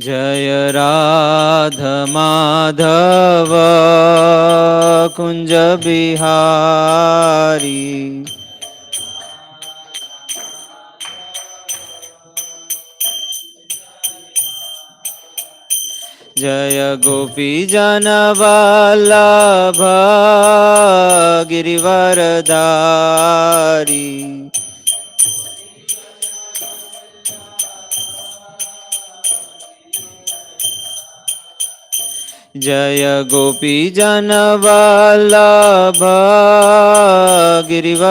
जय राधा माधव कुंज बिहारी जय गोपी जनवल्लभ गिरिवरधारी जय गोपी जनवल्लभ गिरिवरधारी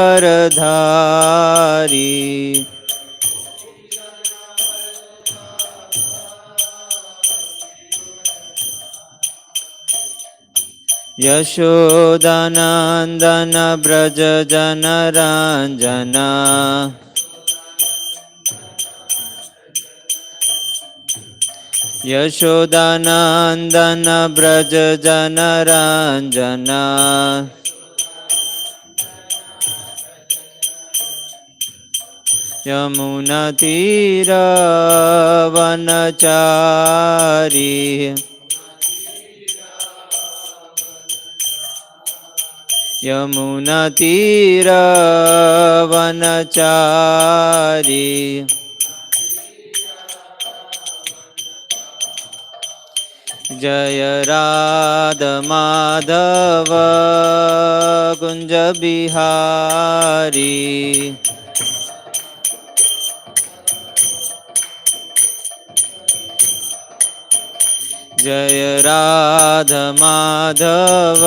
यशोदानंदन ब्रज जनरंजना यशोदानंदन ब्रज जनरंजना यमुना तीर वनचारी यमुना तीर वनचारी जय राधा माधव कुंज बिहारी जय राधा माधव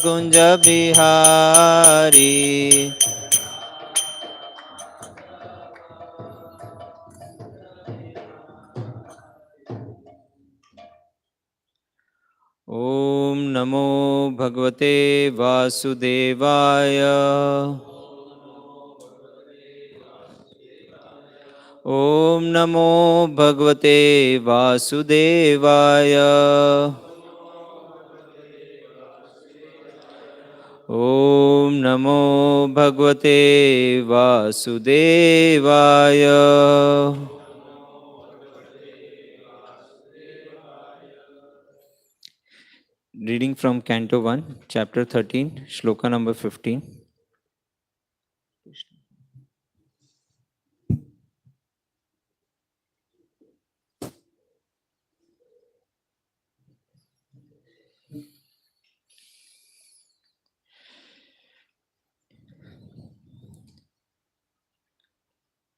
कुंज बिहारी ओम नमो भगवते वासुदेवाय ओम नमो भगवते वासुदेवाय ओम नमो भगवते वासुदेवाय Reading from Canto 1, Chapter 13, Shloka number 15.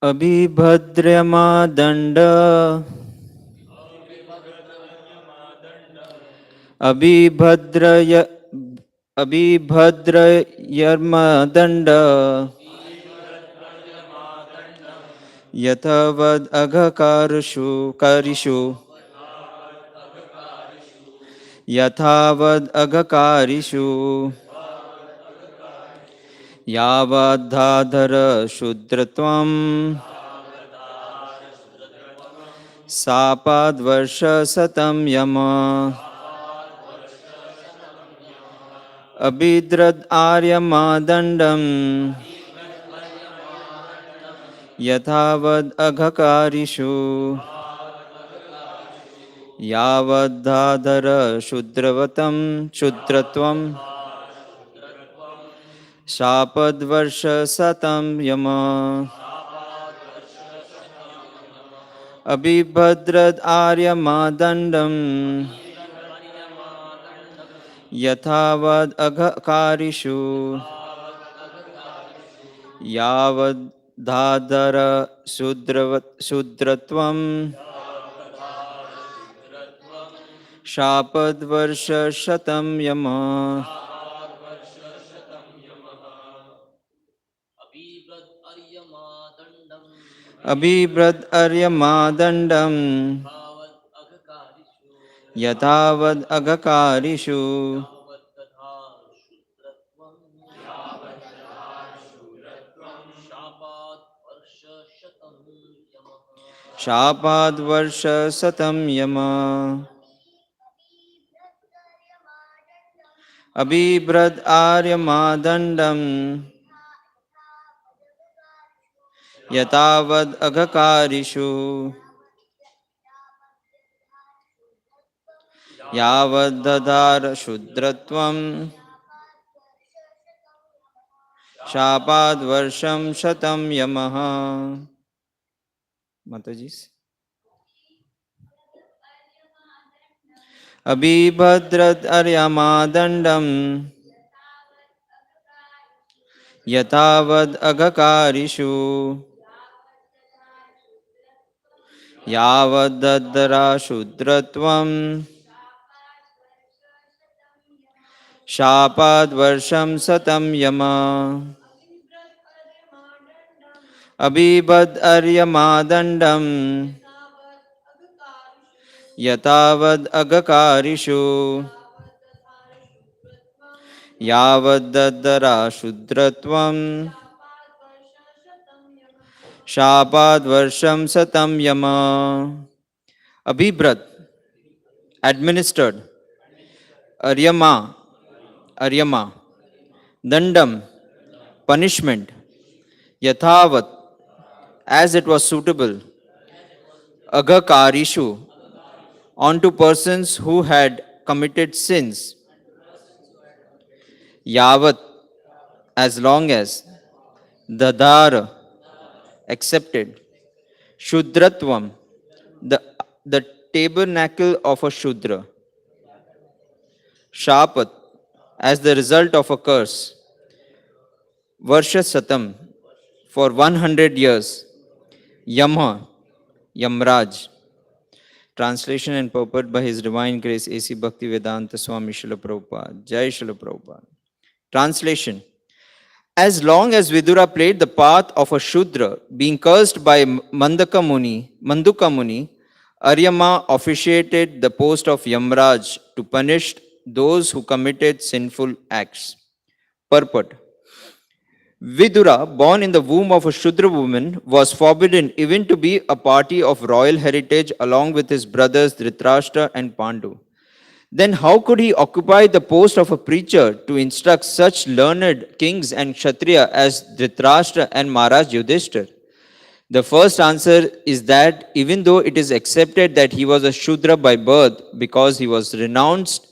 Abibhradyama danda abibhadraya abibhadrayarma danda yathāvad agha-kāriṣu yathāvad agha-kāriṣu yāvad dadhāra śūdratvam śāpād varṣa-śatam yamaḥ abibhrad Aryamā daṇḍam yathāvad agha-kāriṣu yāvad dadhāra śūdratvam śāpād varṣa-śatam yamaḥ abibhrad Aryamā daṇḍam yathāvad agha-kāriṣu yāvad dadhāra śūdratvam śāpād varṣa-śatam yamaḥ abibhrad Aryamā daṇḍam yathāvad agha-kāriṣu śāpād varṣa-śatam yamaḥ abibhrad Aryamā daṇḍam yathāvad agha-kāriṣu yāvad dadhāra śūdratvam śāpād varṣa-śataṁ yamaḥ. Mataji. Abibhrad Aryamā daṇḍam yathāvad agha-kāriṣu yāvad dadhāra śūdratvam śāpād varṣa-śataṁ yamaḥ. Abibhrad Aryamā daṇḍam yathāvad agha-kāriṣu yāvad dadhāra śūdratvam śāpād varṣa-śataṁ yamaḥ. Abibhrad, administered. Aryamā, daṇḍam, punishment. Yathāvat, as it was suitable. Agha-kāriṣu, onto persons who had committed sins. Yāvat, as long as. Dadhāra, accepted. Śūdratvam, the tabernacle of a śūdra. Śāpāt, as the result of a curse. Varṣa-śatam, for 100 years. Yamaḥ, Yamraj. Translation and purport by His Divine Grace A.C. Bhaktivedanta Swami Srila Prabhupada. Jai Srila Prabhupada. Translation. As long as Vidura played the part of a Shudra, being cursed by Maṇḍūka Muni, Aryamā officiated the post of Yamraj to punish those who committed sinful acts. Purport. Vidura, born in the womb of a Shudra woman, was forbidden even to be a party of royal heritage along with his brothers Dhṛtarāṣṭra and Pāṇḍu. Then how could he occupy the post of a preacher to instruct such learned kings and Kshatriya as Dhṛtarāṣṭra and Mahārāja Yudhiṣṭhira? The first answer is that even though it is accepted that he was a Shudra by birth because he renounced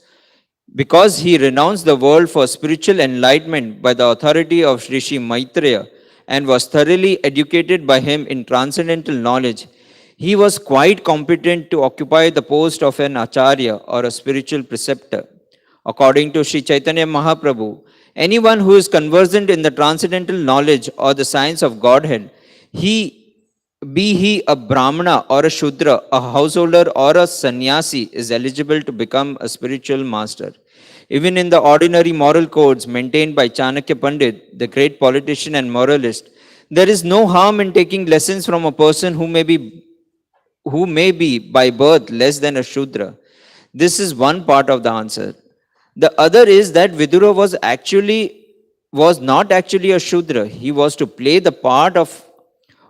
the world for spiritual enlightenment by the authority of Ṛṣi Maitreya and was thoroughly educated by him in transcendental knowledge, he was quite competent to occupy the post of an acharya or a spiritual preceptor. According to Śrī Caitanya Mahāprabhu, anyone who is conversant in the transcendental knowledge or the science of Godhead, be he a Brahmana or a Shudra, a householder or a sannyasi, is eligible to become a spiritual master. Even in the ordinary moral codes maintained by Cāṇakya Paṇḍita, the great politician and moralist, there is no harm in taking lessons from a person who may be by birth less than a Shudra. This is one part of the answer. The other is that Vidura was not actually a Shudra. He was to play the part of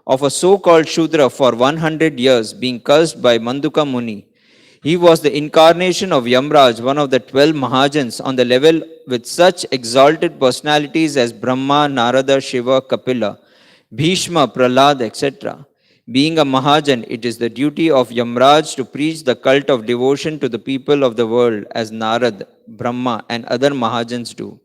a so-called Shudra for 100 years, being cursed by Maṇḍūka Muni. He was the incarnation of Yamraj, one of the 12 Mahajans, on the level with such exalted personalities as Brahma, Narada, Shiva, Kapila, Bhishma, Prahlad, etc. Being a Mahajan, it is the duty of Yamraj to preach the cult of devotion to the people of the world as Narad, Brahma and other Mahajans do.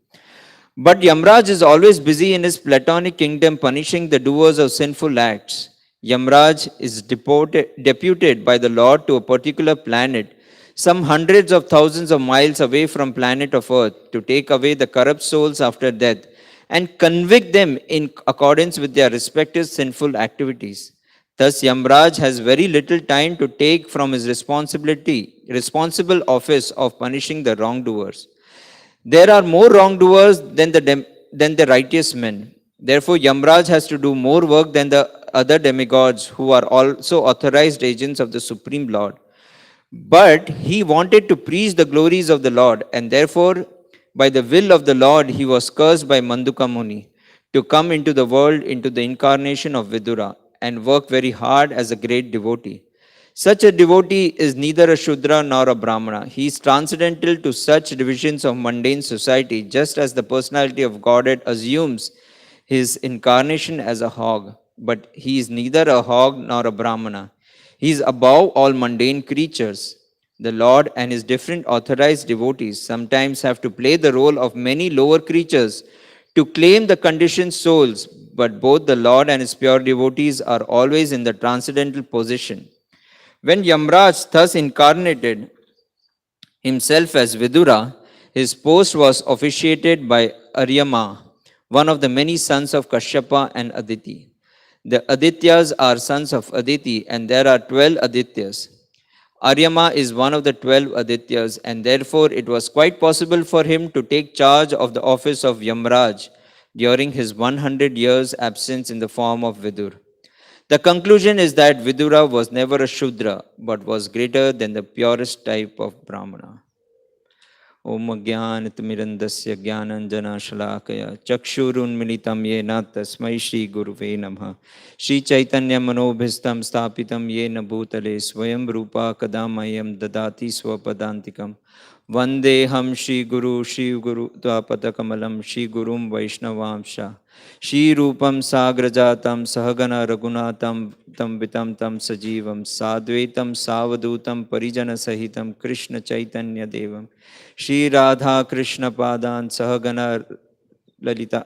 But Yamraj is always busy in his Platonic kingdom punishing the doers of sinful acts. Yamraj is deputed by the Lord to a particular planet, some hundreds of thousands of miles away from planet of Earth, to take away the corrupt souls after death and convict them in accordance with their respective sinful activities. Thus, Yamraj has very little time to take from his responsible office of punishing the wrongdoers. There are more wrongdoers than the righteous men. Therefore, Yamraj has to do more work than the other demigods who are also authorized agents of the Supreme Lord. But he wanted to preach the glories of the Lord, and therefore, by the will of the Lord, he was cursed by Maṇḍūka Muni to come into the world into the incarnation of Vidura and work very hard as a great devotee. Such a devotee is neither a Shudra nor a Brahmana. He is transcendental to such divisions of mundane society, just as the personality of Godhead assumes his incarnation as a hog. But he is neither a hog nor a Brahmana. He is above all mundane creatures. The Lord and his different authorized devotees sometimes have to play the role of many lower creatures to claim the conditioned souls, but both the Lord and his pure devotees are always in the transcendental position. When Yamraj thus incarnated himself as Vidura, his post was officiated by Aryamā, one of the many sons of Kaśyapa and Aditi. The Adityas are sons of Aditi, and there are 12 Adityas. Aryamā is one of the 12 Adityas, and therefore it was quite possible for him to take charge of the office of Yamraj during his 100 years' absence in the form of Vidur. The conclusion is that Vidura was never a Shudra, but was greater than the purest type of Brahmana. Om Jnanatimirandasya Jnananjana Shalakaya Chakshurunmilitam Yena Tasmai Shri Guruve Namah Śrī Caitanya Manobhistam Sthapitam Yena Bhutale Swayam Rupa Kadamayam Dadati Swapadantikam Vandeham Shri Guru Dvapadakamalam Shri Gurum Vaishnavamsha Shri Rupam Sagrajatam Sahagana Raghunatam Tam Vitam Tam Sajivam Sadvetam Savadutam Parijana Sahitam Krishna Chaitanya Devam Shri Radha Krishna Padan Sahagana Lalita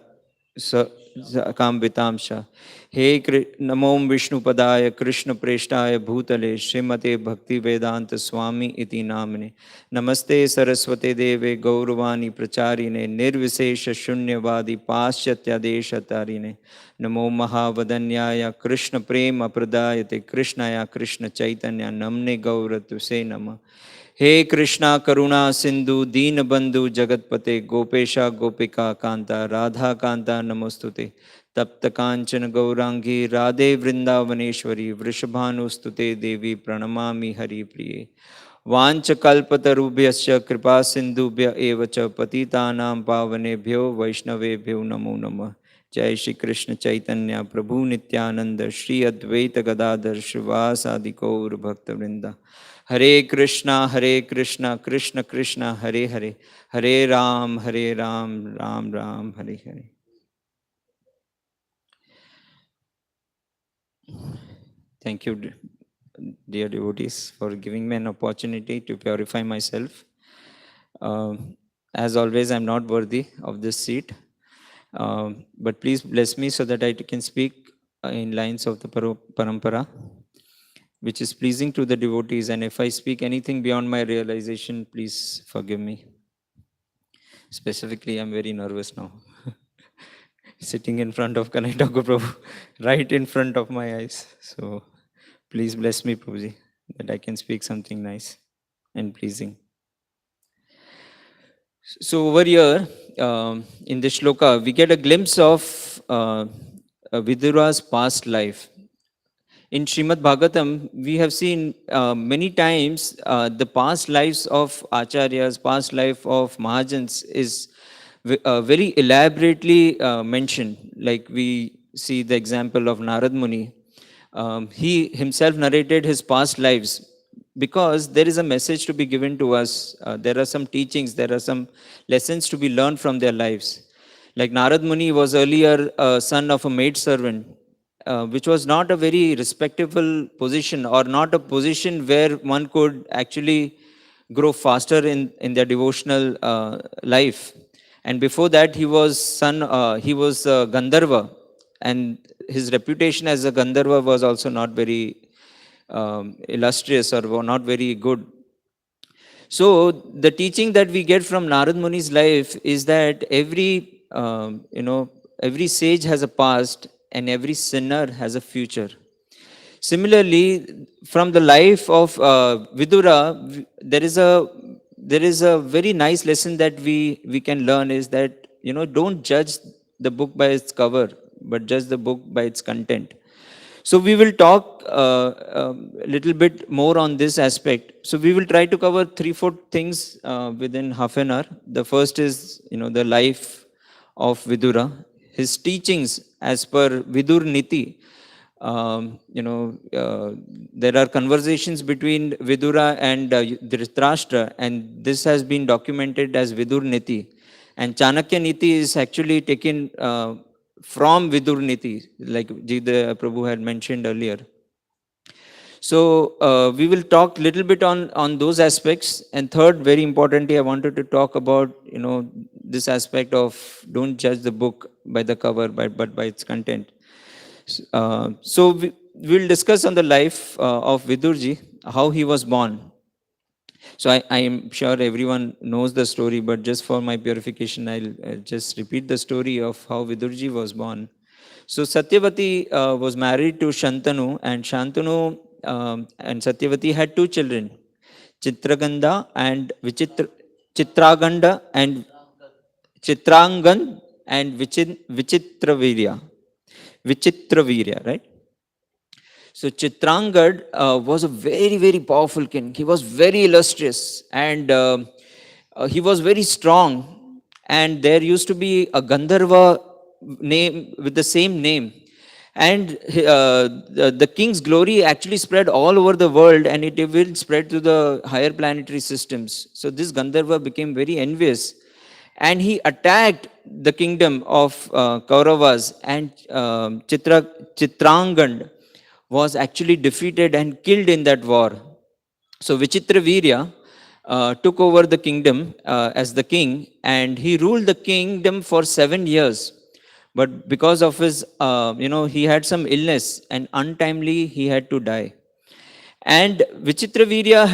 Kambitamsha He Namom Vishnu Padaya Krishna Preshtaya Bhutale Srimate Bhakti Vedanta Swami Iti Namane Namaste Saraswate Deve Gauravani Pracharine Nirvisesha Shunyavadi Paschatya Deshatarine Namo Mahavadanyaya Krishna Prema Pradayate Krishnaya Krishna Chaitanya Namne Gauratuse Nama He Krishna Karuna Sindhu Deen Bandhu Jagatpate Gopesha Gopika Kanta Radha Kanta Namostute Tapta Kanchana Gaurangi Radhe Vrindavaneshwari Vrishabhanustute Devi Pranamami Hari Priye Vancha Kalpatarubhyasya Kripa Sindhubhya Evacha Patitanam Pavanebhyo Vaishnavebhyo Namo Namah Jai Shri Krishna Chaitanya Prabhu Nityananda Shri Advaita Gadadhar Shivasadi Gaur Bhakta Vrinda Hare Krishna, Krishna Krishna, Hare Hare, Hare Ram, Ram Ram, Hare Hare. Thank you, dear devotees, for giving me an opportunity to purify myself. As always, I'm not worthy of this seat, but please bless me so that I can speak in lines of the parampara, which is pleasing to the devotees. And if I speak anything beyond my realization, please forgive me. Specifically, I'm very nervous now. Sitting in front of Cāṇakya Prabhu, right in front of my eyes. So please bless me, Prabhuji, that I can speak something nice and pleasing. So over here, in this shloka, we get a glimpse of Vidura's past life. In Srimad Bhagavatam, we have seen many times the past lives of acharyas, past life of mahajans is very elaborately mentioned. Like we see the example of Narad Muni. He himself narrated his past lives because there is a message to be given to us. There are some teachings, there are some lessons to be learned from their lives. Like Narad Muni was earlier a son of a maid servant, which was not a very respectable position, or not a position where one could actually grow faster in their devotional life. And before that, he was Gandharva, and his reputation as a Gandharva was also not very illustrious, or not very good. So the teaching that we get from Narad Muni's life is that every sage has a past and every sinner has a future. Similarly, from the life of Vidura, there is a very nice lesson that we can learn, is that don't judge the book by its cover, but judge the book by its content. So we will talk a little bit more on this aspect. So we will try to cover 3-4 things within half an hour. The first is the life of Vidura, his teachings as per Vidur Niti. There are conversations between Vidura and Dhṛtarāṣṭra, and this has been documented as Vidur Niti. And Cāṇakya Niti is actually taken from Vidur Niti, like Jida Prabhu had mentioned earlier. So we will talk little bit on those aspects. And third, very importantly, I wanted to talk about, this aspect of don't judge the book by the cover, but by its content. So we'll discuss on the life of Vidurji, how he was born. So I am sure everyone knows the story, but just for my purification, I'll just repeat the story of how Vidurji was born. So Satyavati was married to Shantanu, and Shantanu and Satyavati had two children, Chitraganda and Chitraganda and Chitrangan and Vichitravirya. Vichitravirya, right? So Chitrangad was a very, very powerful king. He was very illustrious, and he was very strong. And there used to be a Gandharva name with the same name. And the king's glory actually spread all over the world, and it will spread to the higher planetary systems. So this Gandharva became very envious, and he attacked the kingdom of Kauravas, and Chitrangand was actually defeated and killed in that war. So Vichitravirya took over the kingdom as the king, and he ruled the kingdom for 7 years. But because of his, he had some illness, and untimely he had to die. And Vichitravirya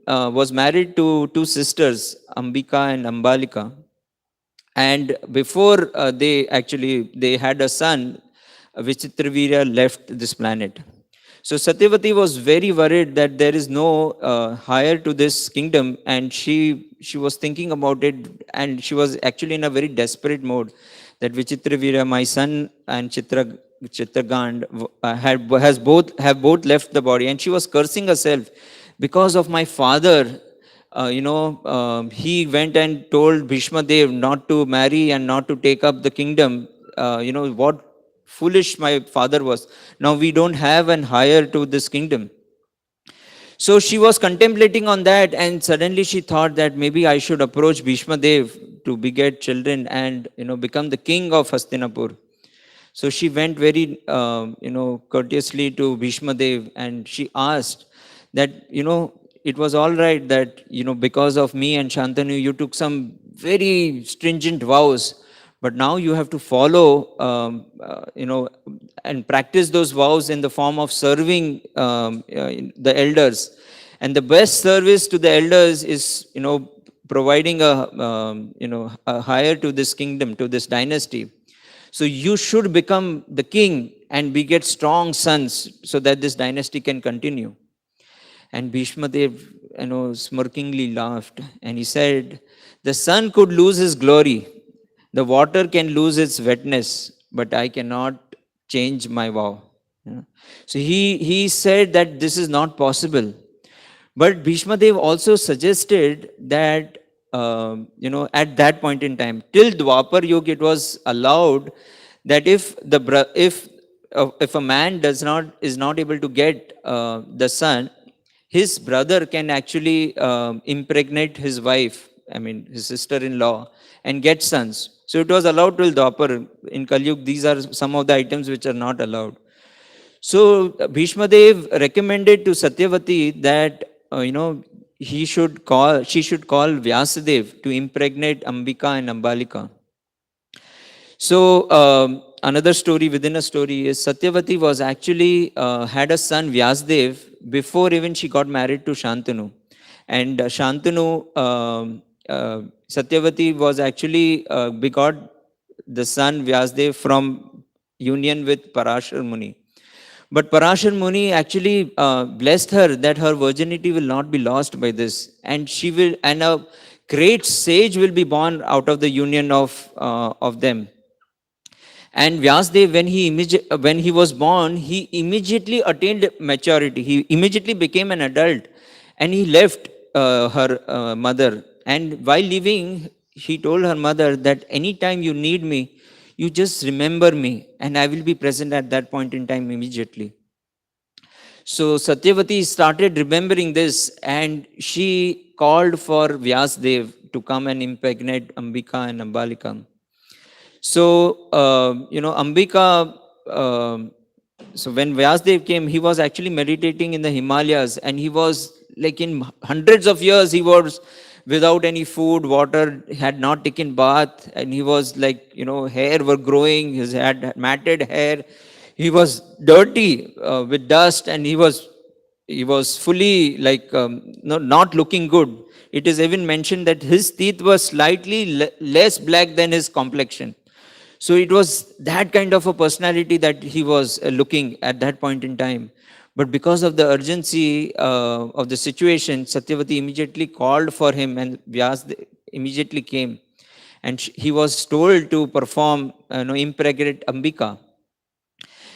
was married to two sisters, Ambika and Ambalika. And before they had a son, Vichitravirya left this planet. So Satyavati was very worried that there is no heir to this kingdom, and she was thinking about it, and she was actually in a very desperate mode that Vichitravirya, my son, and Chitragand have both left the body, and she was cursing herself because of my father. He went and told Bhishma Dev not to marry and not to take up the kingdom. What foolish my father was. Now we don't have an heir to this kingdom. So she was contemplating on that, and suddenly she thought that maybe I should approach Bhishma Dev to beget children and become the king of Hastinapur. So she went very courteously to Bhishma Dev, and she asked that it was all right that because of me and Shantanu you took some very stringent vows, but now you have to follow and practice those vows in the form of serving the elders. And the best service to the elders is providing a hire to this kingdom, to this dynasty. So you should become the king and beget strong sons so that this dynasty can continue. And Bhishma Dev, smirkingly laughed, and he said, the sun could lose his glory, the water can lose its wetness, but I cannot change my vow. So he said that this is not possible. But Bhishma Dev also suggested that at that point in time, till Dwapar Yuga, it was allowed that if a man is not able to get the son, his brother can actually impregnate his wife, his sister-in-law, and get sons. So it was allowed till Dwapar. In Kali Yuga, these are some of the items which are not allowed. So Bhishma Dev recommended to Satyavati that she should call Vyasadev to impregnate Ambika and Ambalika. So another story within a story is Satyavati was actually had a son Vyasadev before even she got married to Shantanu. And Satyavati was actually begot the son Vyasadev from union with Parashar Muni. But Parashar Muni actually blessed her that her virginity will not be lost by this, and a great sage will be born out of the union of them. And Vyasadev, when he was born, he immediately attained maturity. He immediately became an adult, and he left her mother. And while leaving, he told her mother that anytime you need me, you just remember me, and I will be present at that point in time immediately. So Satyavati started remembering this, and she called for Vyasadev to come and impregnate Ambika and Ambalika. So, Ambika So when Vyasadeva came, he was actually meditating in the Himalayas, and he was like in hundreds of years, he was without any food, water, had not taken bath, and he was like, hair were growing, his had matted hair, he was dirty with dust, and he was fully like not looking good. It is even mentioned that his teeth were slightly less black than his complexion. So it was that kind of a personality that he was looking at that point in time. But because of the urgency of the situation, Satyavati immediately called for him, and Vyas immediately came. And he was told to perform, impregnate Ambika.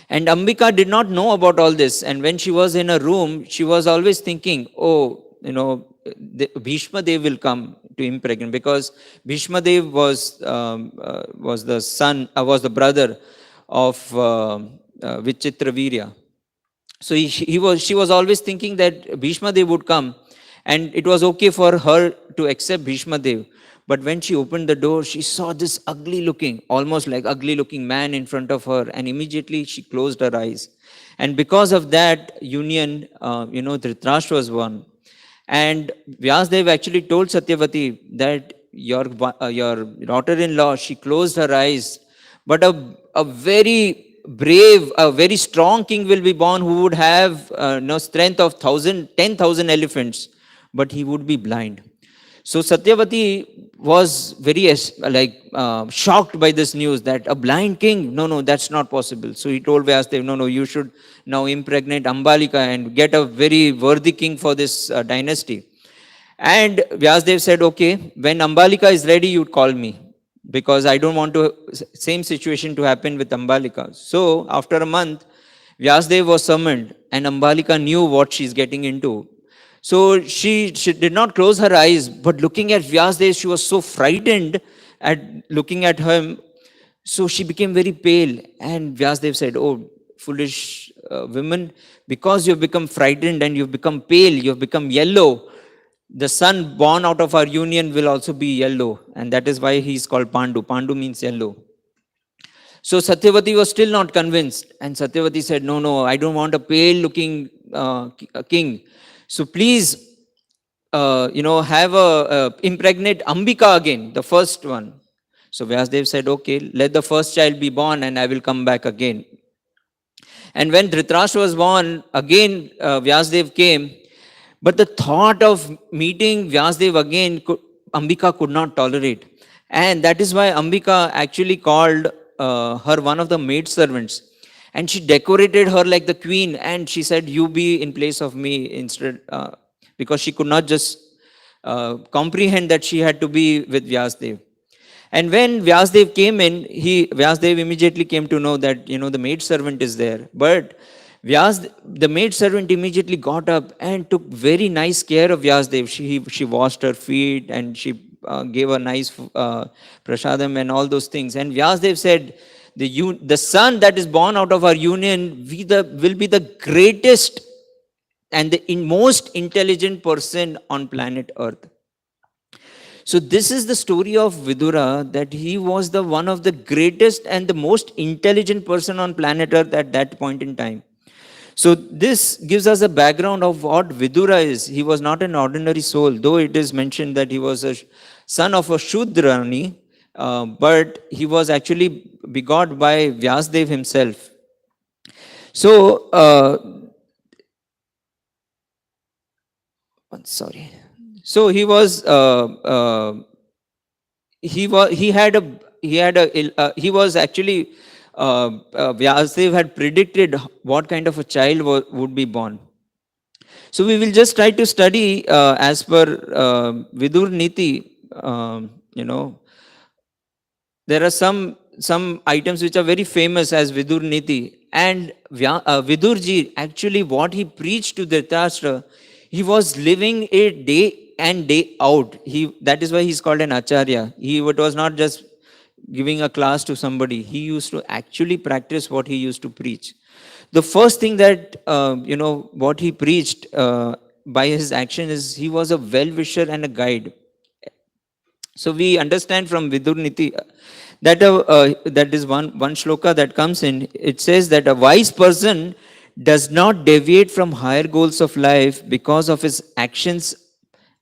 And Ambika did not know about all this. And when she was in a room, she was always thinking, Bhishma Dev will come to impregnate, because Bhishma Dev was the son, was the brother of Vichitravirya. So she was always thinking that Bhishma Dev would come, and it was okay for her to accept Bhishma Dev. But when she opened the door, she saw this almost like ugly looking man in front of her, and immediately she closed her eyes. And because of that union, Dhṛtarāṣṭra was born. And Vyasadeva actually told Satyavati that your daughter-in-law, she closed her eyes, but a very brave, a very strong king will be born who would have strength of 10,000 elephants, but he would be blind. So Satyavati was very shocked by this news that a blind king, no, that's not possible. So he told Vyasadeva, no, you should now impregnate Ambalika and get a very worthy king for this dynasty. And Vyasadeva said, okay, when Ambalika is ready, you call me, because I don't want same situation to happen with Ambalika. So after a month, Vyasadeva was summoned, and Ambalika knew what she's getting into. So she did not close her eyes, but looking at Vyasadeva, she was so frightened at looking at him. So she became very pale, and Vyasadeva said, oh, foolish women, because you've become frightened and you've become pale, you've become yellow, the son born out of our union will also be yellow, and that is why he is called Paṇḍu. Paṇḍu means yellow. So Satyavati was still not convinced, and Satyavati said, no, I don't want a pale looking king. So please, impregnate Ambika again, the first one. So Vyasadeva said, okay, let the first child be born and I will come back again. And when Dhṛtarāṣṭra was born, again Vyasadeva came. But the thought of meeting Vyasadeva again, Ambika could not tolerate. And that is why Ambika actually called her one of the maidservants. And she decorated her like the queen, and she said, you be in place of me instead, because she could not just comprehend that she had to be with Vyasadeva. And when Vyasadeva came in, Vyasadeva immediately came to know that, the maidservant is there. But the maidservant immediately got up and took very nice care of Vyasadeva. She washed her feet, and she gave a nice prasadam and all those things. And Vyasadeva said, the son that is born out of our union will be the greatest and the most intelligent person on planet Earth. So this is the story of Vidura, that he was the one of the greatest and the most intelligent person on planet Earth at that point in time. So this gives us a background of what Vidura is. He was not an ordinary soul, though it is mentioned that he was a son of a Shudrani, but he was actually begot by Vyasadeva himself. So, So he was actually Vyasadeva had predicted what kind of a child would be born. So we will just try to study as per Vidur Niti. There are some items which are very famous as Vidur Niti, and Vidurji, actually what he preached to Dhṛtarāṣṭra, he was living it day and day out. That is why he's called an acharya. It was not just giving a class to somebody. He used to actually practice what he used to preach. The first thing that, what he preached by his action is he was a well-wisher and a guide. So we understand from Vidur Niti That is one shloka that comes in. It says that a wise person does not deviate from higher goals of life because of his actions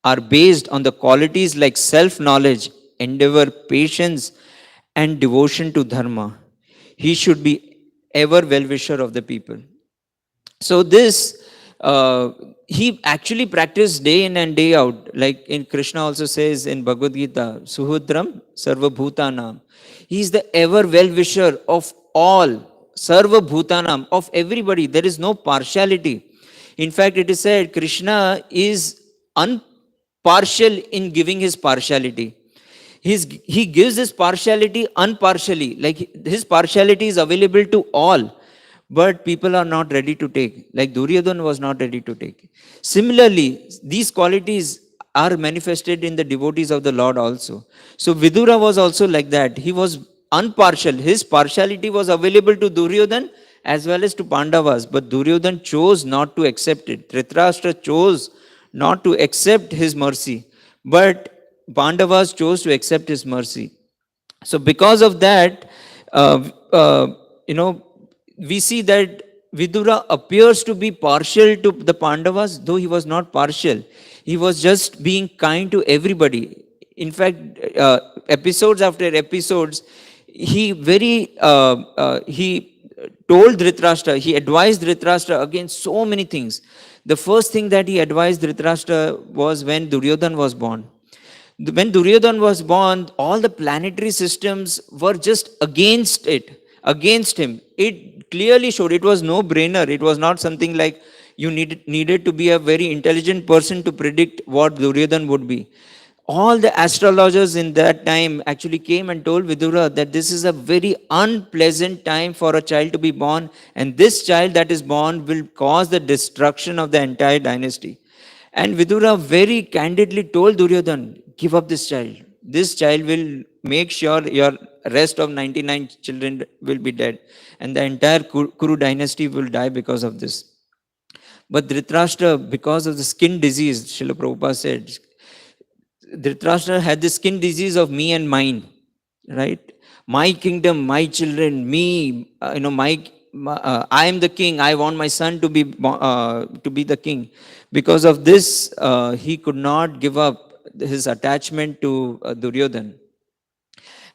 are based on the qualities like self-knowledge, endeavor, patience, and devotion to dharma. He should be ever well-wisher of the people. So this, he actually practiced day in and day out. Like in Krishna also says in Bhagavad Gita, Suhudram Sarva Bhutanam. He is the ever well-wisher of all, Sarva Bhutanam, of everybody. There is no partiality. In fact, it is said Krishna is unpartial in giving his partiality. He gives his partiality unpartially. Like his partiality is available to all. But people are not ready to take, like Duryodhana was not ready to take. Similarly, these qualities are manifested in the devotees of the Lord also. So Vidura was also like that. He was unpartial. His partiality was available to Duryodhana as well as to Pandavas. But Duryodhana chose not to accept it. Dhṛtarāṣṭra chose not to accept his mercy. But Pandavas chose to accept his mercy. So because of that, we see that Vidura appears to be partial to the Pandavas, though he was not partial. He was just being kind to everybody. In fact, episodes after episodes, he told Dhṛtarāṣṭra, he advised Dhṛtarāṣṭra against so many things. The first thing that he advised Dhṛtarāṣṭra was when Duryodhana was born. When Duryodhana was born, all the planetary systems were just against him. It clearly showed it was no brainer. It was not something like you needed to be a very intelligent person to predict what Duryodhana would be. All the astrologers in that time actually came and told Vidura that this is a very unpleasant time for a child to be born, and this child that is born will cause the destruction of the entire dynasty. And Vidura very candidly told Duryodhana, give up this child. This child will make sure your rest of 99 children will be dead. And the entire Kuru dynasty will die because of this. But Dhṛtarāṣṭra, because of the skin disease, Srila Prabhupada said, Dhṛtarāṣṭra had the skin disease of me and mine. Right? My kingdom, my children, me, I am the king. I want my son to be the king. Because of this, he could not give up his attachment to Duryodhana.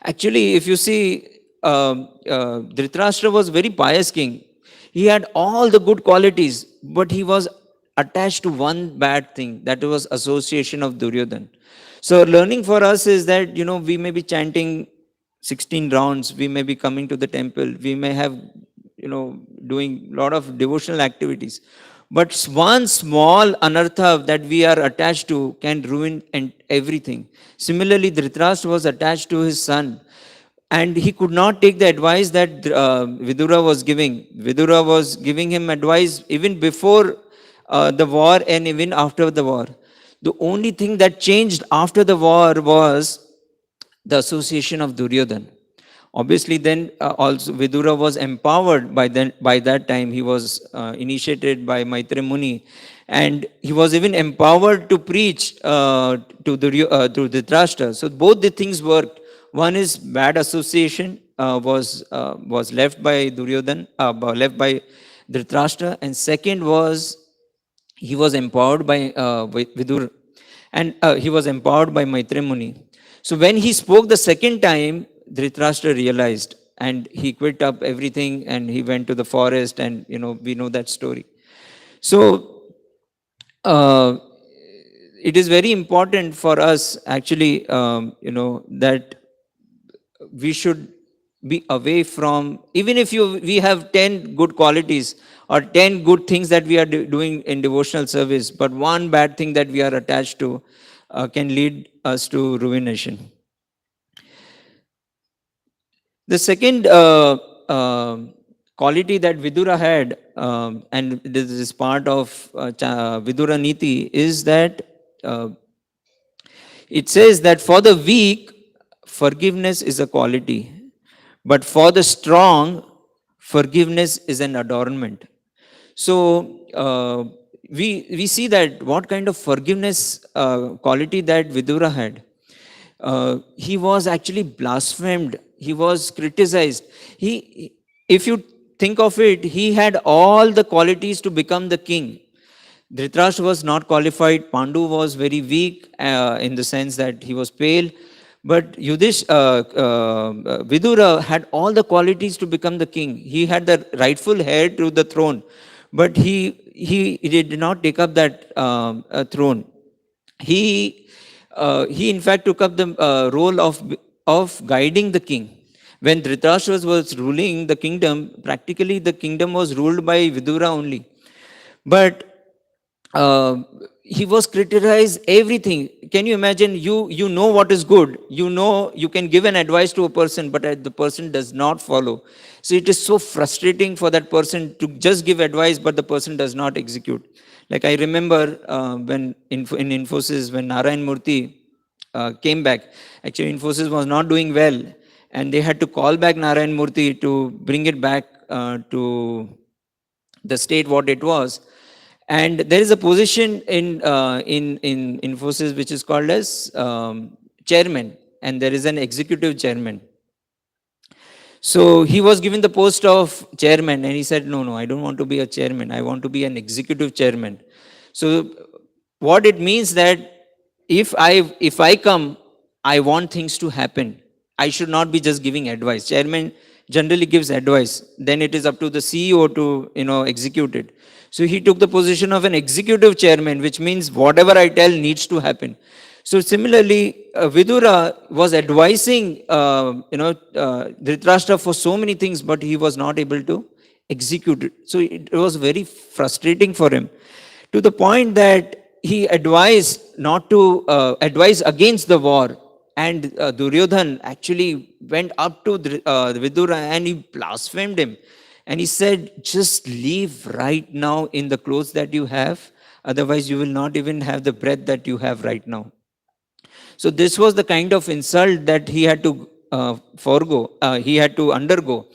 Actually, if you see, Dhṛtarāṣṭra was very pious king. He had all the good qualities, but he was attached to one bad thing, that was association of Duryodhana. So learning for us is that, we may be chanting 16 rounds, we may be coming to the temple, we may have, doing a lot of devotional activities. But one small anartha that we are attached to can ruin everything. Similarly, Dhṛtarāṣṭra was attached to his son, and he could not take the advice that Vidura was giving. Vidura was giving him advice even before the war and even after the war. The only thing that changed after the war was the association of Duryodhana. Obviously, then also Vidura was empowered by that time. He was initiated by Maitreya Muni, and he was even empowered to preach to Dhṛtarāṣṭra. So both the things worked. One is bad association was left by Duryodhana, left by Dhṛtarāṣṭra, and second was he was empowered by Vidura, and he was empowered by Maitreya Muni. So when he spoke the second time, Dhṛtarāṣṭra realized, and he quit up everything and he went to the forest, and we know that story. So it is very important for us actually, that we should be away from, even if we have 10 good qualities or 10 good things that we are doing in devotional service, but one bad thing that we are attached to can lead us to ruination. The second quality that Vidura had, and this is part of Vidura Niti, is that it says that for the weak, forgiveness is a quality, but for the strong, forgiveness is an adornment. So we see that what kind of forgiveness quality that Vidura had. He was actually blasphemed He was criticized. If you think of it, he had all the qualities to become the king. Dhritarashtra was not qualified. Pandu was very weak in the sense that he was pale. But Vidura had all the qualities to become the king. He had the rightful heir to the throne, but he did not take up that throne. He in fact took up the role of guiding the king. When Dhritarashtra was ruling the kingdom, practically the kingdom was ruled by Vidura only. But he was criticized everything. Can you imagine? You know what is good. You know you can give an advice to a person, but the person does not follow. So it is so frustrating for that person to just give advice, but the person does not execute. Like I remember when in Infosys, when Narayan Murthy came back, actually Infosys was not doing well, and they had to call back Narayan Murthy to bring it back to the state what it was. And there is a position in Infosys which is called as chairman, and there is an executive chairman. So he was given the post of chairman, and he said, no, I don't want to be a chairman. I want to be an executive chairman. So what it means that if I come, I want things to happen. I should not be just giving advice. Chairman generally gives advice. Then it is up to the CEO to execute it. So he took the position of an executive chairman, which means whatever I tell needs to happen. So similarly, Vidura was advising Dhritarashtra for so many things, but he was not able to execute it. So it was very frustrating for him, to the point that he advised not to advise against the war. And Duryodhan actually went up to Vidura and he blasphemed him. And he said, just leave right now in the clothes that you have. Otherwise, you will not even have the breath that you have right now. So this was the kind of insult that he had to he had to undergo.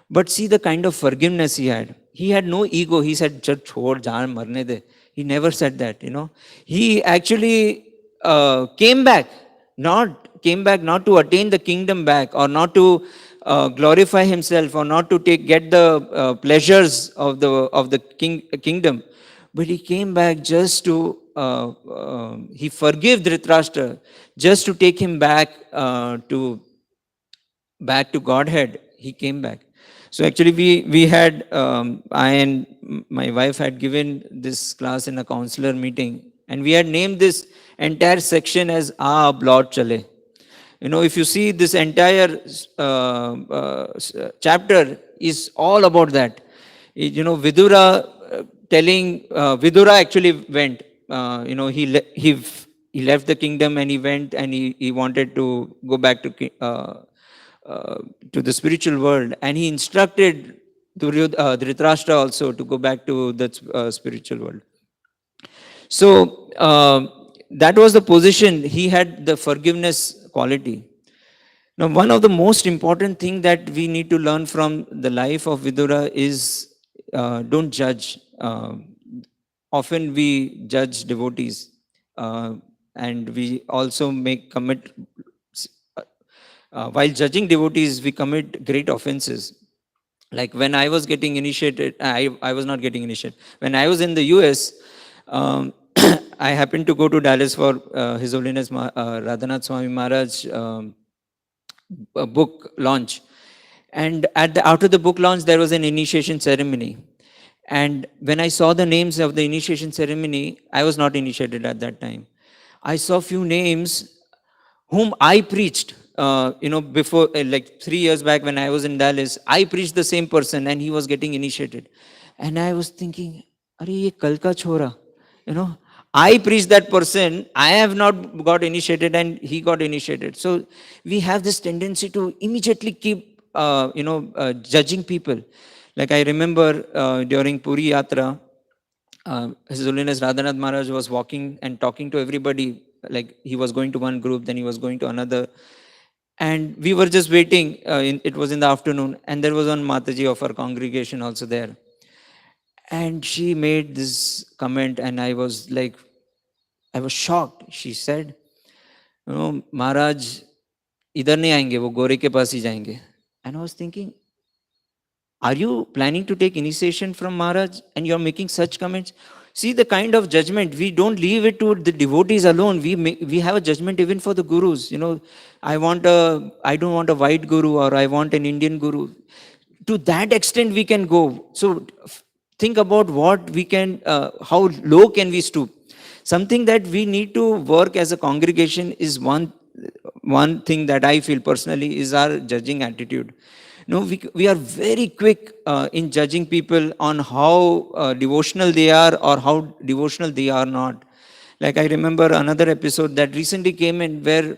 But see the kind of forgiveness he had. He had no ego. He said, "Chhod jaan marne de." He never said that, He actually came back not to attain the kingdom back, or not to glorify himself, or not to get the pleasures of the kingdom, but he came back just to he forgave Dhritarashtra, just to take him back to Godhead. He came back. So actually we had I and my wife had given this class in a counselor meeting, and we had named this entire section as Blot Chale. If you see this entire chapter is all about that. Vidura Vidura actually went. He left the kingdom and he went and he wanted to go back to the spiritual world, and he instructed Dhritarashtra also to go back to the spiritual world. So that was the position. He had the forgiveness quality. Now, one of the most important thing that we need to learn from the life of Vidura is don't judge. Often we judge devotees, and we also while judging devotees, we commit great offenses. Like when I was getting initiated, I was not getting initiated. When I was in the US, I happened to go to Dallas for His Holiness Radhanath Swami Maharaj book launch. And after the book launch, there was an initiation ceremony. And when I saw the names of the initiation ceremony, I was not initiated at that time. I saw few names whom I preached, before, like 3 years back when I was in Dallas, I preached the same person and he was getting initiated. And I was thinking, Are ye kal ka chhora? I preached that person, I have not got initiated and he got initiated. So we have this tendency to immediately keep, judging people. Like I remember during Puri Yatra, His Holiness Radhanath Maharaj was walking and talking to everybody. Like he was going to one group, then he was going to another. And we were just waiting. It was in the afternoon, and there was one Mataji of our congregation also there. And she made this comment, and I was shocked. She said, Maharaj, इधर नहीं आएंगे, वो गोरे के पास ही जाएंगे. And I was thinking, are you planning to take initiation from Maharaj and you're making such comments? See the kind of judgment. We don't leave it to the devotees alone. We have a judgment even for the gurus. I don't want a white guru, or I want an Indian guru. To that extent we can go. So think about what we can, how low can we stoop. Something that we need to work as a congregation is one thing that I feel personally is our judging attitude. We are very quick in judging people on how devotional they are or how devotional they are not. Like I remember another episode that recently came in where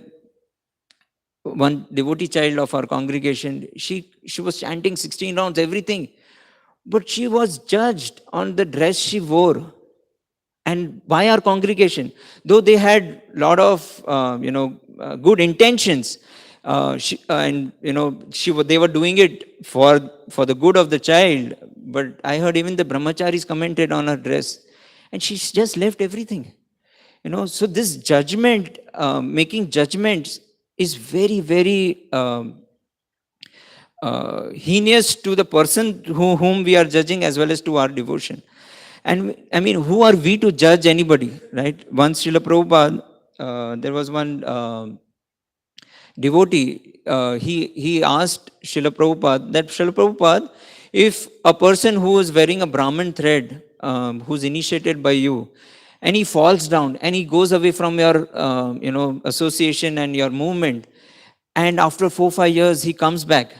one devotee child of our congregation, she was chanting 16 rounds, everything. But she was judged on the dress she wore. And by our congregation, though they had a lot of, good intentions, they were doing it for the good of the child. But I heard even the brahmacharis commented on her dress, and she just left everything. So this judgment, making judgments, is very, very heinous to the person whom we are judging, as well as to our devotion. And I mean, who are we to judge anybody, right? Once Srila Prabhupada, there was one devotee, he asked Srila Prabhupada that, Srila Prabhupada, if a person who is wearing a Brahmin thread, who's initiated by you, and he falls down and he goes away from your, association and your movement, and after 4-5 years he comes back,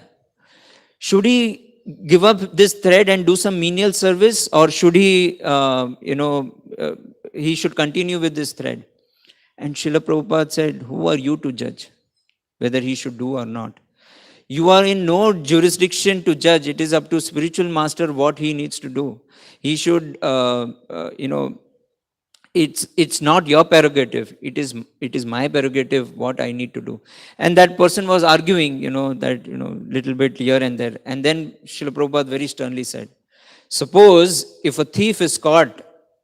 should he give up this thread and do some menial service, or should he, he should continue with this thread? And Srila Prabhupada said, who are you to judge whether he should do or not? You are in no jurisdiction to judge. It is up to spiritual master what he needs to do. He should, it's not your prerogative. It is my prerogative what I need to do. And that person was arguing, little bit here and there. And then Srila Prabhupada very sternly said, suppose if a thief is caught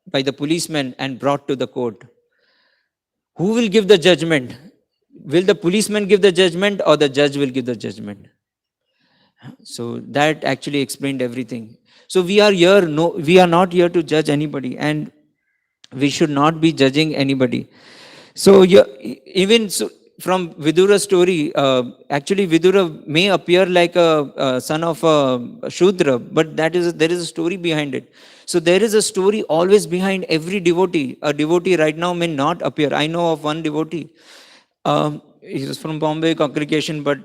by the policeman and brought to the court, who will give the judgment? Will the policeman give the judgment, or the judge will give the judgment? So that actually explained everything. So we are not here to judge anybody, and we should not be judging anybody. So even so, from Vidura's story, actually Vidura may appear like a son of a Śūdra, but there is a story behind it. So there is a story always behind every devotee. A devotee right now may not appear. I know of one devotee. He was from Bombay congregation, but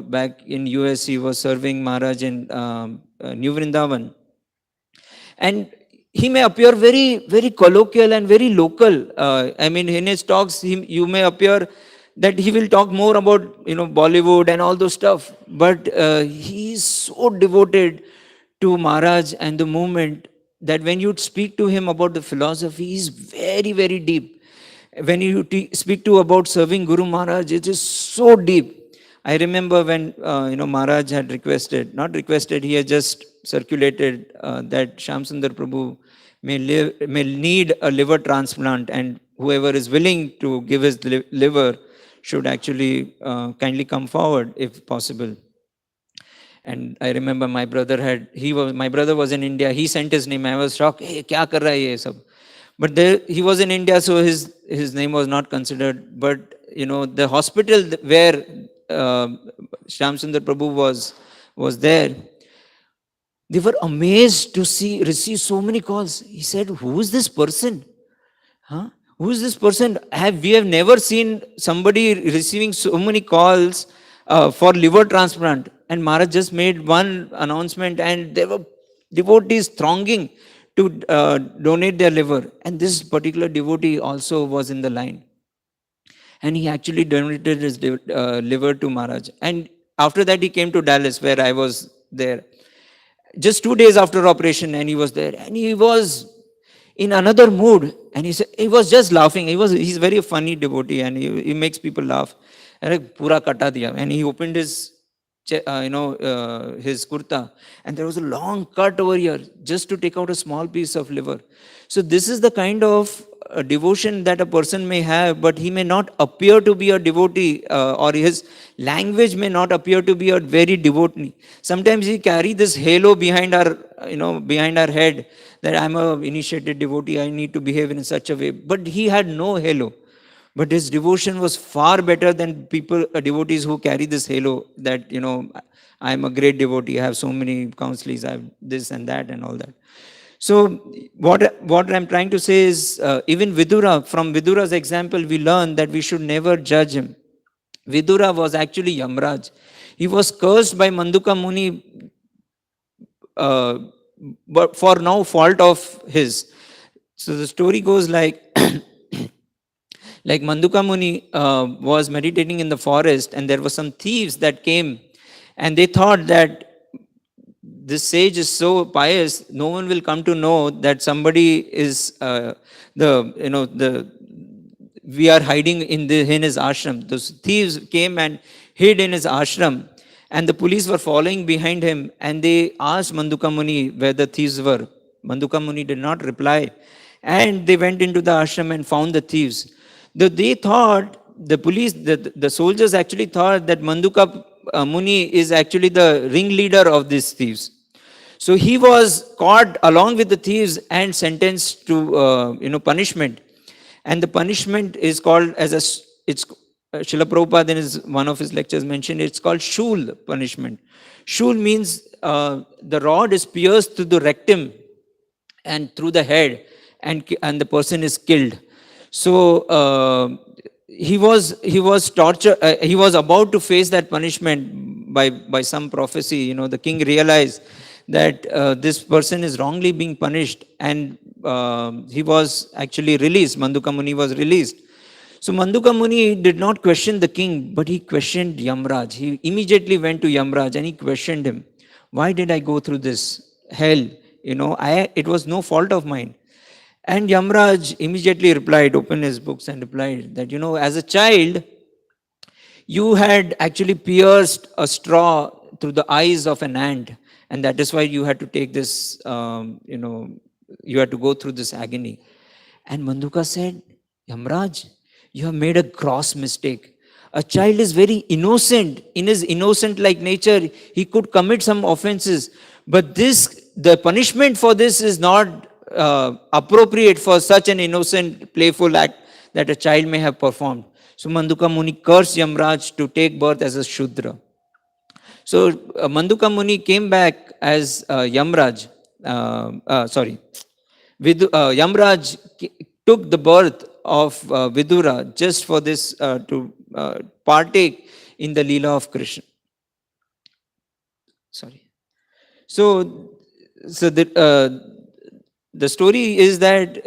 back in US he was serving Maharaj in New Vrindavan. And he may appear very, very colloquial and very local. I mean, in his talks, you may appear that he will talk more about Bollywood and all those stuff. But he is so devoted to Maharaj and the movement that when you speak to him about the philosophy, he is very, very deep. When you speak to about serving Guru Maharaj, it is so deep. I remember when Maharaj had not requested, he had just circulated that Shyam Sundar Prabhu may need a liver transplant, and whoever is willing to give his liver should actually kindly come forward if possible. And I remember my brother was in India. He sent his name. I was shocked. Hey, kya kar raha hai ye sab? But he was in India, so his name was not considered. But the hospital where Shyam Sundar Prabhu was there, they were amazed to receive so many calls. He said, who is this person? Who is this person? We have never seen somebody receiving so many calls for liver transplant. And Maharaj just made one announcement, and there were devotees thronging to donate their liver. And this particular devotee also was in the line. And he actually donated his liver to Maharaj. And after that, he came to Dallas, where I was there. Just 2 days after operation, and he was there. And he was in another mood. And he was just laughing. He's a very funny devotee, and he makes people laugh. And pura kata diya. And he opened his kurta, and there was a long cut over here just to take out a small piece of liver. So this is the kind of a devotion that a person may have, but he may not appear to be a devotee, or his language may not appear to be a very devotee. Sometimes we carry this halo behind our, behind our head, that I'm a initiated devotee, I need to behave in such a way. But he had no halo. But his devotion was far better than people, devotees who carry this halo that, I'm a great devotee, I have so many counsels, I have this and that and all that. So what I'm trying to say is, even Vidura, from Vidura's example, we learn that we should never judge him. Vidura was actually Yamraj. He was cursed by Maṇḍūka Muni, but for no fault of his. So the story goes like, like Maṇḍūka Muni was meditating in the forest, and there were some thieves that came, and they thought that this sage is so pious, no one will come to know that somebody is we are hiding in his ashram. Those thieves came and hid in his ashram, and the police were following behind him, and they asked Maṇḍūka Muni where the thieves were. Maṇḍūka Muni did not reply, and they went into the ashram and found the thieves. They thought, the soldiers actually thought that Maṇḍūka Muni is actually the ringleader of these thieves. So he was caught along with the thieves and sentenced to punishment. And the punishment is called Srila Prabhupada in one of his lectures mentioned, it's called shul punishment. Shul means the rod is pierced through the rectum and through the head, and the person is killed. So he was tortured. He was about to face that punishment by some prophecy. The king realized that this person is wrongly being punished, and he was actually released. Maṇḍūka Muni was released. So Maṇḍūka Muni did not question the king, but he questioned Yamraj. He immediately went to Yamraj and he questioned him. Why did I go through this hell? It was no fault of mine. And Yamraj immediately replied, opened his books and replied that, as a child, you had actually pierced a straw through the eyes of an ant. And that is why you had to take this, you had to go through this agony. And Maṇḍūka said, Yamraj, you have made a gross mistake. A child is very innocent. In his innocent-like nature, he could commit some offenses. But the punishment for this is not appropriate for such an innocent, playful act that a child may have performed. So Maṇḍūka Muni cursed Yamraj to take birth as a Śūdra. So Maṇḍūka Muni came back as Yamraj. Yamraj took the birth of Vidura just for this, to partake in the Leela of Krishna. So the story is that,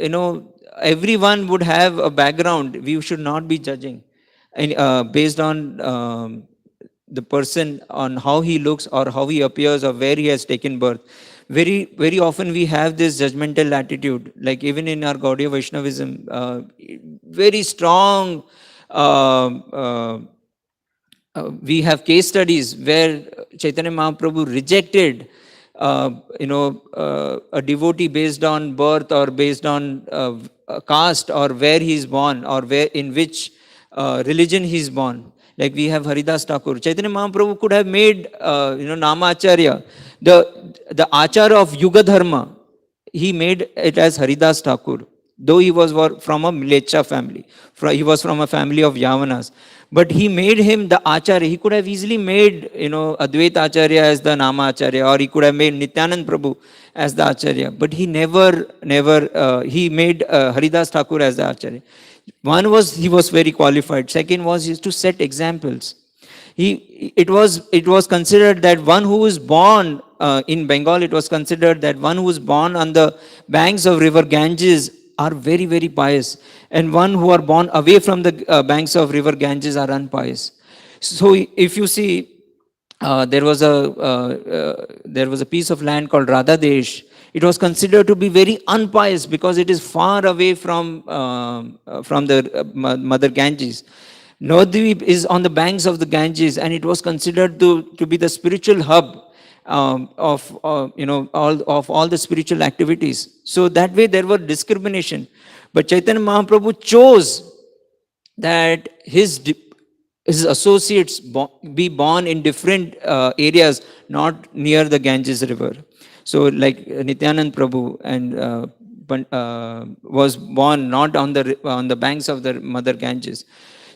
everyone would have a background. We should not be judging based on the person, on how he looks or how he appears or where he has taken birth. Very, very often we have this judgmental attitude, like even in our Gaudiya Vaishnavism, very strong. We have case studies where Chaitanya Mahaprabhu rejected a devotee based on birth or based on caste or where he is born or in which religion he is born. Like we have Haridas Thakur. Chaitanya Mahaprabhu could have made Nama Acharya, the Acharya of Yuga Dharma. He made it as Haridas Thakur, though he was from a Mlecha family. He was from a family of Yavanas. But he made him the Acharya. He could have easily made, Advaita Acharya as the Nama Acharya, or he could have made Nityanand Prabhu as the Acharya. But he never, he made Haridas Thakur as the Acharya. One was, he was very qualified. Second was, to set examples. It was considered that one who is born, in Bengal, it was considered that one who is born on the banks of river Ganges are very, very pious. And one who are born away from the banks of river Ganges are unpious. So if you see, there was a piece of land called Radhadesh. It was considered to be very unpious because it is far away from the mother Ganges. Navadvip is on the banks of the Ganges, and it was considered to be the spiritual hub of all the spiritual activities. So that way there were discrimination. But Chaitanya Mahaprabhu chose that his associates be born in different areas, not near the Ganges river. So like Nityanand Prabhu and was born not on the banks of the mother Ganges.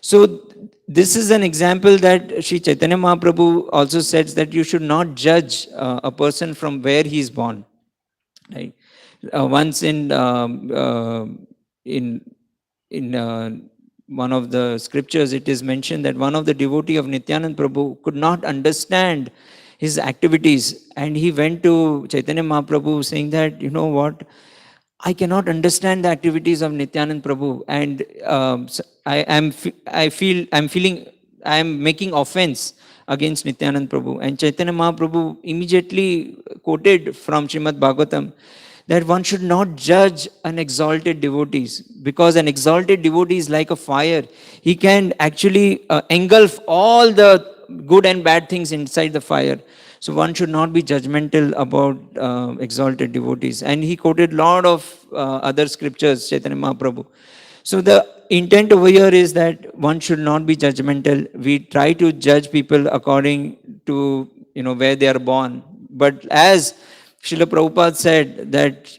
So this is an example that Sri Chaitanya Mahaprabhu also says that you should not judge a person from where he is born. Right? Once in one of the scriptures, it is mentioned that one of the devotee of Nityanand Prabhu could not understand his activities, and he went to Chaitanya Mahaprabhu saying that, you know what, I cannot understand the activities of Nityanand Prabhu, and I am making offense against Nityanand Prabhu. And Chaitanya Mahaprabhu immediately quoted from Srimad Bhagavatam that one should not judge an exalted devotees, because an exalted devotee is like a fire. He can actually engulf all the good and bad things inside the fire. So one should not be judgmental about exalted devotees. And he quoted a lot of other scriptures, Chaitanya Mahaprabhu. So the intent over here is that one should not be judgmental. We try to judge people according to where they are born. But as Srila Prabhupada said that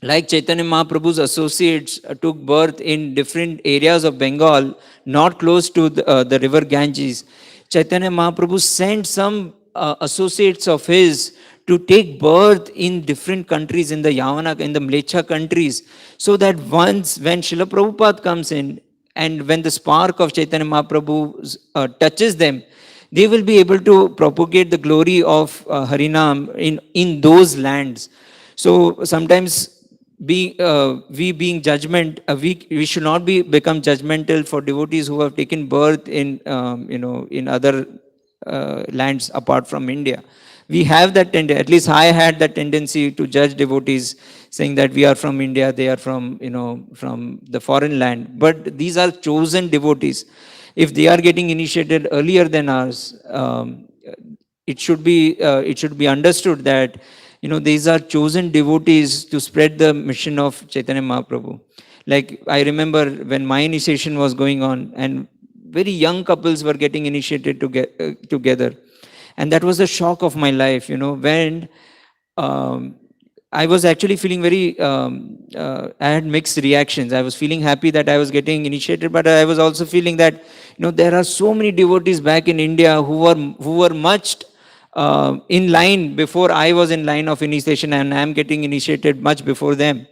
like Chaitanya Mahaprabhu's associates took birth in different areas of Bengal, not close to the river Ganges, Chaitanya Mahaprabhu sent some associates of his to take birth in different countries in the Yavana, in the Mlecha countries, so that once when Srila Prabhupada comes in and when the spark of Chaitanya Mahaprabhu touches them, they will be able to propagate the glory of Harinam in those lands. So sometimes we being judgment, we should not become judgmental for devotees who have taken birth in in other lands apart from India. We have that tendency, at least I had that tendency to judge devotees saying that we are from India, they are from from the foreign land. But these are chosen devotees. If they are getting initiated earlier than us, it should be understood that these are chosen devotees to spread the mission of Chaitanya Mahaprabhu. Like I remember when my initiation was going on, and very young couples were getting initiated together, and that was the shock of my life. When I was actually feeling very, I had mixed reactions. I was feeling happy that I was getting initiated, but I was also feeling that, there are so many devotees back in India who were much in line before I was in line of initiation, and I am getting initiated much before them.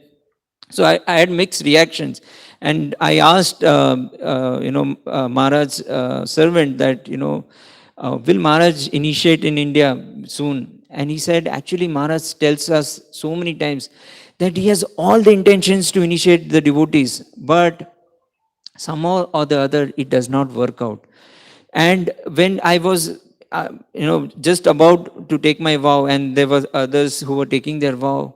So I had mixed reactions. And I asked, Maharaj's servant that, will Maharaj initiate in India soon? And he said, actually, Maharaj tells us so many times that he has all the intentions to initiate the devotees, but somehow or the other, it does not work out. And when I was, just about to take my vow, and there were others who were taking their vow,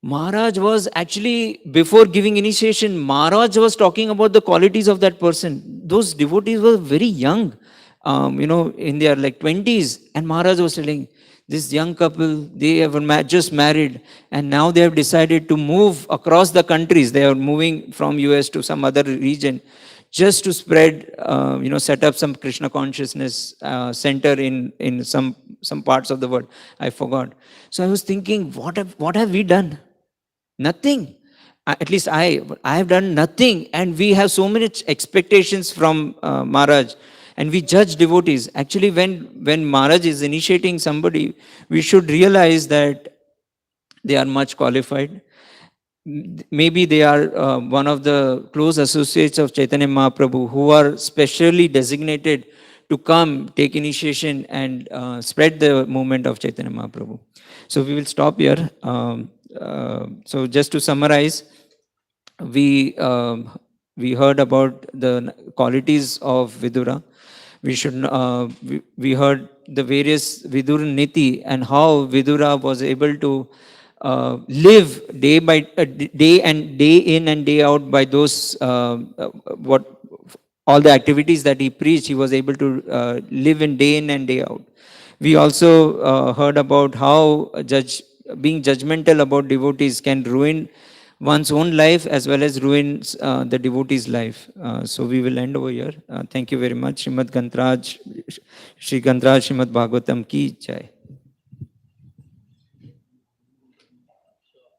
Maharaj was actually, before giving initiation, Maharaj was talking about the qualities of that person. Those devotees were very young, in their like 20s. And Maharaj was telling, this young couple, they have just married, and now they have decided to move across the countries. They are moving from US to some other region just to spread, set up some Krishna consciousness center in some parts of the world. I forgot. So I was thinking, what have we done? Nothing. At least I have done nothing, and we have so many expectations from Maharaj, and we judge devotees. Actually, when Maharaj is initiating somebody, we should realize that they are much qualified. Maybe they are one of the close associates of Chaitanya Mahaprabhu who are specially designated to come, take initiation, and spread the movement of Chaitanya Mahaprabhu. So we will stop here. So just to summarize, we heard about the qualities of Vidura. We heard the various Vidura Niti and how Vidura was able to live day in and day out by those what all the activities that he preached. He was able to live in day in and day out. We also heard about how being judgmental about devotees can ruin one's own life as well as ruins the devotee's life. So we will end over here. Thank you very much. Srimad Grantraj, Sri Grantraj Srimad Bhagavatam ki jai.